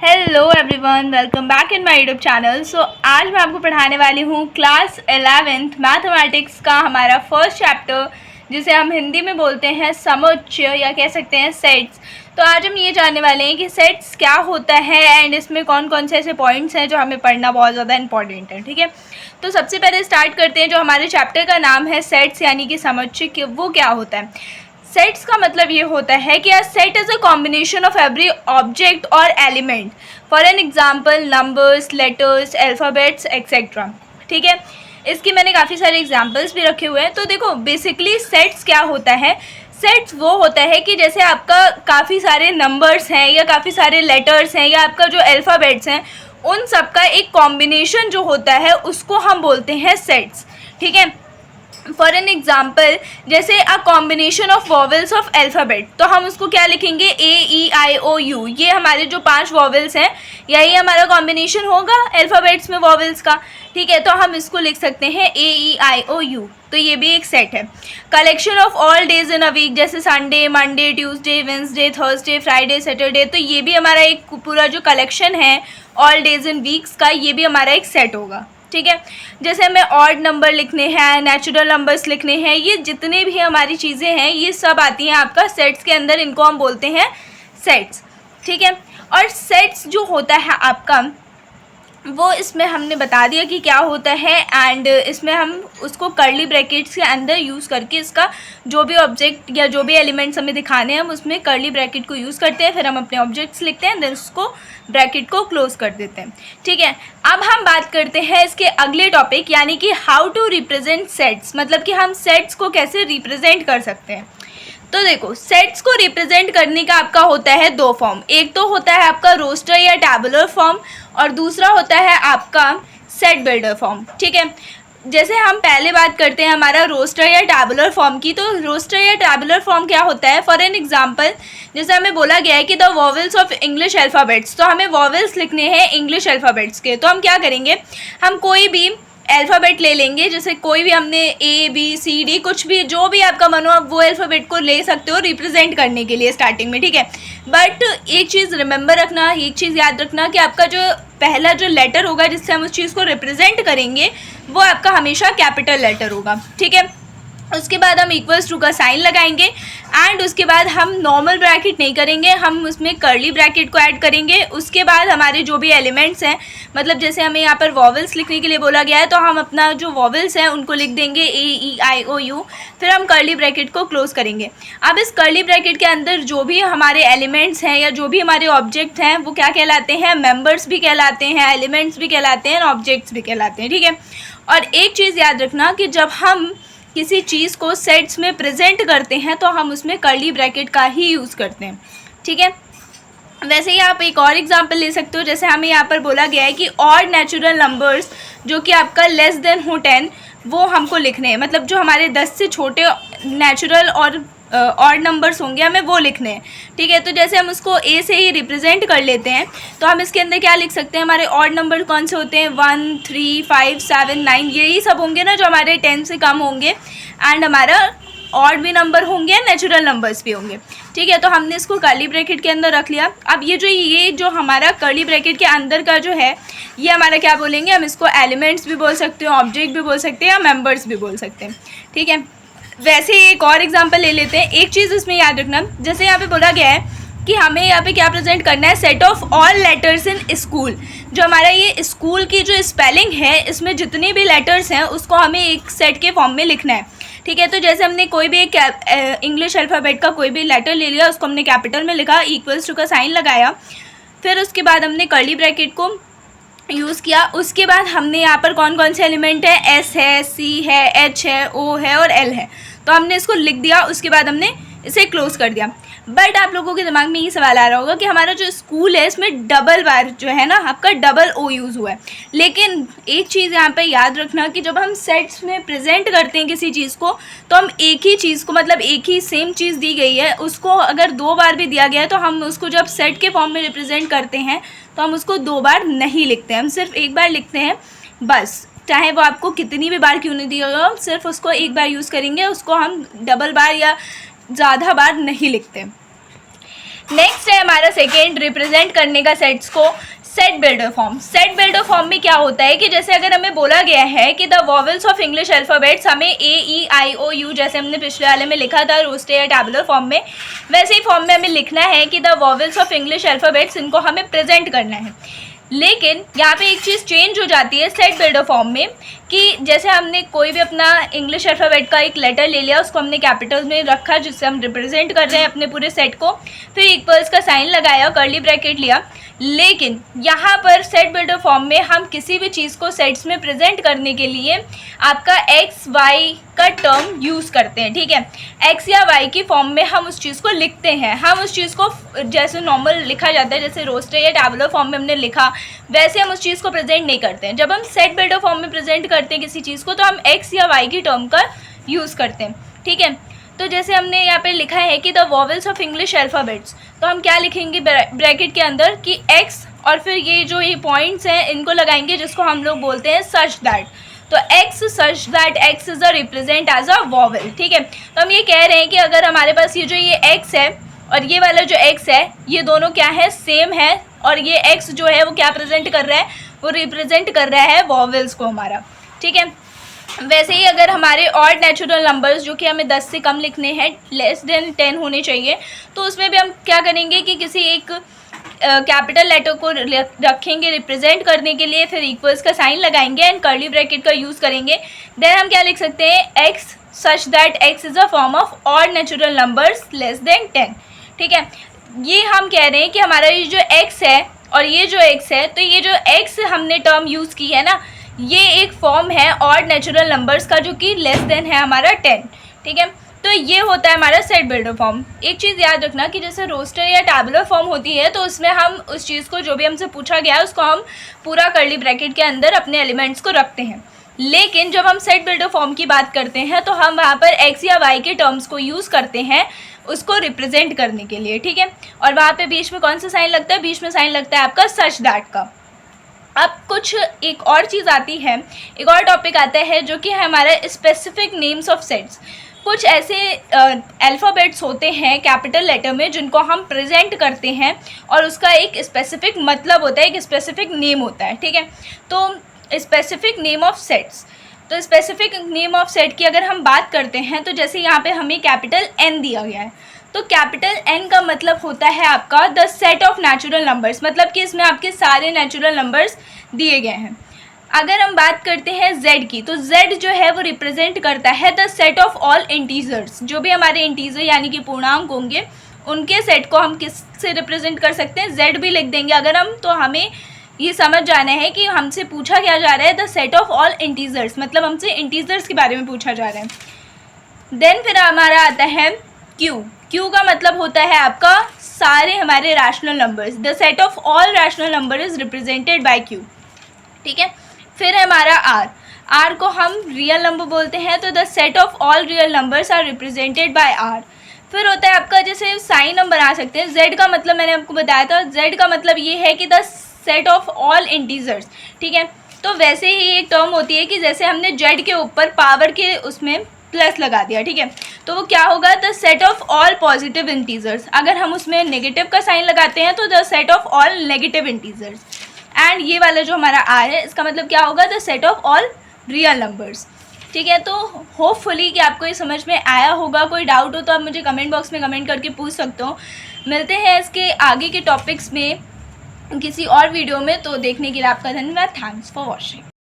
Hello everyone, welcome back in my YouTube channel. आज मैं आपको पढ़ाने वाली हूँ क्लास 11th मैथमेटिक्स का हमारा फर्स्ट चैप्टर, जिसे हम हिंदी में बोलते हैं समुच्चय या कह सकते हैं सेट्स। तो आज हम ये जानने वाले हैं कि सेट्स क्या होता है एंड इसमें कौन कौन से ऐसे पॉइंट्स हैं जो हमें पढ़ना बहुत ज़्यादा इंपॉर्टेंट है। ठीक है, तो सबसे पहले स्टार्ट करते हैं। जो हमारे चैप्टर का नाम है सेट्स यानी कि समुच्चय, वो क्या होता है। सेट्स का मतलब ये होता है कि a set is a combination of every object और element, for an example numbers, letters, alphabets etcetera. ठीक है, इसकी मैंने काफ़ी सारे एग्जाम्पल्स भी रखे हुए हैं। तो देखो, बेसिकली सेट्स क्या होता है। सेट्स वो होता है कि जैसे आपका काफ़ी सारे नंबर्स हैं या काफ़ी सारे लेटर्स हैं या आपका जो अल्फ़ाबेट्स हैं, उन सब का एक कॉम्बिनेशन जो होता है उसको हम बोलते हैं सेट्स। ठीक है, फॉर एन एग्जाम्पल जैसे अ combination of vowels of alphabet, तो हम उसको क्या लिखेंगे, A E I O U। ये हमारे जो 5 वॉवल्स हैं, यही हमारा कॉम्बिनेशन होगा अल्फ़ाबेट्स में वॉवल्स का। ठीक है, तो हम इसको लिख सकते हैं AEIOU। तो ये भी एक सेट है। Collection of all days in a week, जैसे Sunday, Monday, Tuesday, Wednesday, Thursday, Friday, Saturday, तो ये भी हमारा एक पूरा जो कलेक्शन है ऑल डेज इन वीक्स का, ये भी हमारा एक सेट होगा। ठीक है, जैसे हमें ऑड नंबर लिखने हैं, नेचुरल नंबर्स लिखने हैं, ये जितने भी हमारी चीज़ें हैं ये सब आती हैं आपका सेट्स के अंदर, इनको हम बोलते हैं सेट्स। ठीक है, और सेट्स जो होता है आपका, वो इसमें हमने बता दिया कि क्या होता है एंड इसमें हम उसको कर्ली ब्रैकेट्स के अंदर यूज़ करके इसका जो भी ऑब्जेक्ट या जो भी एलिमेंट्स हमें दिखाने हैं हम उसमें कर्ली ब्रैकेट को यूज़ करते हैं, फिर हम अपने ऑब्जेक्ट्स लिखते हैं, देन उसको ब्रैकेट को क्लोज कर देते हैं। ठीक है, अब हम बात करते हैं इसके अगले टॉपिक यानी कि हाउ टू रिप्रेजेंट सेट्स, मतलब कि हम सेट्स को कैसे रिप्रेजेंट कर सकते हैं। तो देखो, सेट्स को रिप्रेजेंट करने का आपका होता है 2 फॉर्म। एक तो होता है आपका रोस्टर या टैबुलर फॉर्म और दूसरा होता है आपका सेट बिल्डर फॉर्म। ठीक है, जैसे हम पहले बात करते हैं हमारा रोस्टर या टैबुलर फॉर्म की, तो रोस्टर या टैबुलर फॉर्म क्या होता है। फॉर एन एग्जांपल जैसे हमें बोला गया है कि the vowels of English alphabets, तो हमें वॉवल्स लिखने हैं इंग्लिश अल्फ़ाबेट्स के। तो हम क्या करेंगे, हम कोई भी अल्फ़ाबेट ले लेंगे, जैसे कोई भी हमने ABCD कुछ भी जो भी आपका मन हो, आप वो अल्फ़ाबेट को ले सकते हो रिप्रेजेंट करने के लिए स्टार्टिंग में। ठीक है, बट एक चीज़ रिमेंबर रखना, एक चीज़ याद रखना कि आपका जो पहला जो लेटर होगा जिससे हम उस चीज़ को रिप्रेजेंट करेंगे वो आपका हमेशा कैपिटल लेटर होगा। ठीक है, उसके बाद हम इक्वल्स टू का साइन लगाएंगे एंड उसके बाद हम नॉर्मल ब्रैकेट नहीं करेंगे, हम उसमें कर्ली ब्रैकेट को ऐड करेंगे। उसके बाद हमारे जो भी एलिमेंट्स हैं, मतलब जैसे हमें यहाँ पर वॉवल्स लिखने के लिए बोला गया है, तो हम अपना जो वॉवल्स हैं उनको लिख देंगे AEIOU, फिर हम कर्ली ब्रैकेट को क्लोज करेंगे। अब इस कर्ली ब्रैकेट के अंदर जो भी हमारे एलिमेंट्स हैं या जो भी हमारे ऑब्जेक्ट हैं वो क्या कहलाते हैं, मेम्बर्स भी कहलाते हैं, एलिमेंट्स भी कहलाते हैं, ऑब्जेक्ट्स भी कहलाते हैं। ठीक है, और एक चीज़ याद रखना कि जब हम किसी चीज़ को सेट्स में प्रेजेंट करते हैं तो हम उसमें कर्ली ब्रैकेट का ही यूज़ करते हैं। ठीक है, वैसे ही आप एक और एग्जांपल ले सकते हो। जैसे हमें यहाँ पर बोला गया है कि ऑड नेचुरल नंबर्स जो कि आपका लेस देन हो 10, वो हमको लिखने हैं, मतलब जो हमारे 10 से छोटे नेचुरल और ऑड नंबर्स होंगे हमें वो लिखने हैं। ठीक है, तो जैसे हम उसको A से ही रिप्रेजेंट कर लेते हैं, तो हम इसके अंदर क्या लिख सकते हैं, हमारे ऑड नंबर कौन से होते हैं, 1 3 5 7 9, यही सब होंगे ना जो हमारे 10 से कम होंगे, एंड हमारा ऑड भी नंबर होंगे, नेचुरल नंबर्स भी होंगे। ठीक है, तो हमने इसको कर्ली ब्रैकेट के अंदर रख लिया। अब ये जो हमारा कर्ली ब्रैकेट के अंदर का जो है, ये हमारा क्या बोलेंगे, हम इसको एलिमेंट्स भी बोल सकते हो, ऑब्जेक्ट भी बोल सकते हैं या मेम्बर्स भी बोल सकते हैं। ठीक है, वैसे ही एक और एग्जांपल ले लेते हैं। एक चीज़ इसमें याद रखना, जैसे यहाँ पे बोला गया है कि हमें यहाँ पे क्या प्रेजेंट करना है, set of all letters in school. जो हमारा ये स्कूल की जो स्पेलिंग है, इसमें जितने भी लेटर्स हैं उसको हमें एक सेट के फॉर्म में लिखना है। ठीक है, तो जैसे हमने कोई भी एक इंग्लिश अल्फ़ाबेट का कोई भी लेटर ले लिया, उसको हमने कैपिटल में लिखा, इक्वल्स टू का साइन लगाया, फिर उसके बाद हमने कर्ली ब्रैकेट को यूज़ किया। उसके बाद हमने यहाँ पर कौन कौन से एलिमेंट है, S है, C है, H है, O है और L है, तो हमने इसको लिख दिया। उसके बाद हमने इसे क्लोज कर दिया। बट आप लोगों के दिमाग में ये सवाल आ रहा होगा कि हमारा जो स्कूल है इसमें डबल बार जो है ना आपका डबल O यूज़ हुआ है। लेकिन एक चीज़ यहाँ पे याद रखना कि जब हम सेट्स में प्रेजेंट करते हैं किसी चीज़ को, तो हम एक ही चीज़ को, मतलब एक ही सेम चीज़ दी गई है, उसको अगर 2 बार भी दिया गया है तो हम उसको जब सेट के फॉर्म में रिप्रेजेंट करते हैं तो हम उसको 2 बार नहीं लिखते हैं, हम सिर्फ 1 बार लिखते हैं बस। चाहे वो आपको कितनी भी बार क्यों नहीं दिया हो, सिर्फ उसको 1 बार यूज़ करेंगे, उसको हम डबल बार या ज़्यादा बार नहीं लिखते। नेक्स्ट है हमारा सेकेंड रिप्रेजेंट करने का सेट्स को, set builder form. Set builder form में क्या होता है कि जैसे अगर हमें बोला गया है कि the vowels of English alphabets, हमें AEIOU जैसे हमने पिछले वाले में लिखा था रोस्टर या टैबुलर फॉर्म में, वैसे ही फॉर्म में हमें लिखना है कि the vowels of English alphabets, इनको हमें प्रेजेंट करना है। लेकिन यहाँ पे एक चीज़ चेंज हो जाती है सेट बिल्डर फॉर्म में कि जैसे हमने कोई भी अपना इंग्लिश अल्फ़ाबेट का एक लेटर ले लिया, उसको हमने कैपिटल्स में रखा जिससे हम रिप्रेजेंट कर रहे हैं अपने पूरे सेट को, फिर इक्वल्स का साइन लगाया, कर्ली ब्रैकेट लिया। लेकिन यहाँ पर सेट बिल्डर फॉर्म में हम किसी भी चीज़ को सेट्स में प्रेजेंट करने के लिए आपका एक्स वाई का टर्म यूज़ करते हैं, ठीक है। एक्स या वाई की फॉर्म में हम उस चीज़ को लिखते हैं, हम उस चीज़ को जैसे नॉर्मल लिखा जाता है, जैसे रोस्टर या टैबुलर फॉर्म में हमने लिखा, वैसे हम उस चीज़ को प्रेजेंट नहीं करते हैं। जब हम सेट बिल्डर फॉर्म में प्रेजेंट करते हैं किसी चीज़ को तो हम एक्स या वाई की टर्म का यूज़ करते हैं, ठीक है। तो जैसे हमने यहाँ पे लिखा है कि the vowels of English alphabets, तो हम क्या लिखेंगे ब्रैकेट के अंदर कि एक्स और फिर ये जो ये पॉइंट्स हैं इनको लगाएंगे जिसको हम लोग बोलते हैं सच दैट। तो X such that X is a represent as a vowel, ठीक है। तो हम ये कह रहे हैं कि अगर हमारे पास ये जो ये एक्स है और ये वाला जो एक्स है, ये दोनों क्या है, सेम है, और ये एक्स जो है वो क्या प्रेजेंट कर रहा है, वो रिप्रेजेंट कर रहा है वॉवेल्स को हमारा, ठीक है। वैसे ही अगर हमारे ऑड नेचुरल नंबर्स जो कि हमें 10 से कम लिखने हैं, लेस देन 10 होने चाहिए, तो उसमें भी हम क्या करेंगे कि किसी एक कैपिटल लेटर को रखेंगे रिप्रेजेंट करने के लिए, फिर इक्वल्स का साइन लगाएंगे एंड कर्ली ब्रैकेट का यूज़ करेंगे। देन हम क्या लिख सकते हैं, x such that X is a form of odd natural numbers less than 10, ठीक है। ये हम कह रहे हैं कि हमारा ये जो एक्स है और ये जो एक्स है, तो ये जो एक्स हमने टर्म यूज़ की है ना, ये एक फॉर्म है ऑड नेचुरल नंबर्स का जो कि लेस देन है हमारा 10, ठीक है। तो ये होता है हमारा सेट बिल्डर फॉर्म। एक चीज़ याद रखना कि जैसे रोस्टर या टैबुलर फॉर्म होती है तो उसमें हम उस चीज़ को जो भी हमसे पूछा गया है उसको हम पूरा कर्ली ब्रैकेट के अंदर अपने एलिमेंट्स को रखते हैं। लेकिन जब हम सेट बिल्डर फॉर्म की बात करते हैं तो हम वहाँ पर एक्स या वाई के टर्म्स को यूज़ करते हैं उसको रिप्रेजेंट करने के लिए, ठीक है। और वहाँ पे बीच में कौन सा साइन लगता है, बीच में साइन लगता है आपका सच दैट का। अब कुछ एक और चीज़ आती है, एक और टॉपिक आता है जो कि है हमारा स्पेसिफिक नेम्स ऑफ सेट्स। कुछ ऐसे अल्फ़ाबेट्स होते हैं कैपिटल लेटर में जिनको हम प्रेजेंट करते हैं और उसका एक स्पेसिफिक मतलब होता है, एक स्पेसिफिक नेम होता है, ठीक है। तो स्पेसिफिक नेम ऑफ सेट्स, तो स्पेसिफिक नेम ऑफ सेट की अगर हम बात करते हैं तो जैसे यहाँ पे हमें कैपिटल N दिया गया है, तो कैपिटल N का मतलब होता है आपका the set of natural numbers, मतलब कि इसमें आपके सारे नेचुरल नंबर्स दिए गए हैं। अगर हम बात करते हैं Z की, तो Z जो है वो रिप्रेजेंट करता है the set of all integers, जो भी हमारे इंटीजर यानी कि पूर्णांक होंगे उनके सेट को हम किस से रिप्रेजेंट कर सकते हैं, Z भी लिख देंगे अगर हम, तो हमें ये समझ जाना है कि हमसे पूछा क्या जा रहा है, the set of all integers, मतलब हमसे इंटीजर्स के बारे में पूछा जा रहा है। देन फिर हमारा आता है Q का मतलब होता है आपका सारे हमारे rational numbers, the set of all rational number is represented by Q, ठीक है। फिर है हमारा R को हम रियल नंबर बोलते हैं, तो the set of all real numbers are represented by R। फिर होता है आपका जैसे साइन हम बना सकते हैं, Z का मतलब मैंने आपको बताया था, Z का मतलब ये है कि the set of all integers, ठीक है। तो वैसे ही एक टर्म होती है कि जैसे हमने Z के ऊपर पावर के उसमें प्लस लगा दिया, ठीक है, तो वो क्या होगा, the set of all positive integers. अगर हम उसमें नेगेटिव का साइन लगाते हैं तो the set of all negative integers. And ये वाला जो हमारा R है इसका मतलब क्या होगा, the set of all real numbers, ठीक है। तो होपफुली कि आपको ये समझ में आया होगा। कोई डाउट हो तो आप मुझे कमेंट बॉक्स में कमेंट करके पूछ सकते हो। मिलते हैं इसके आगे के टॉपिक्स में किसी और वीडियो में, तो देखने के लिए आपका धन्यवाद। Thanks for watching.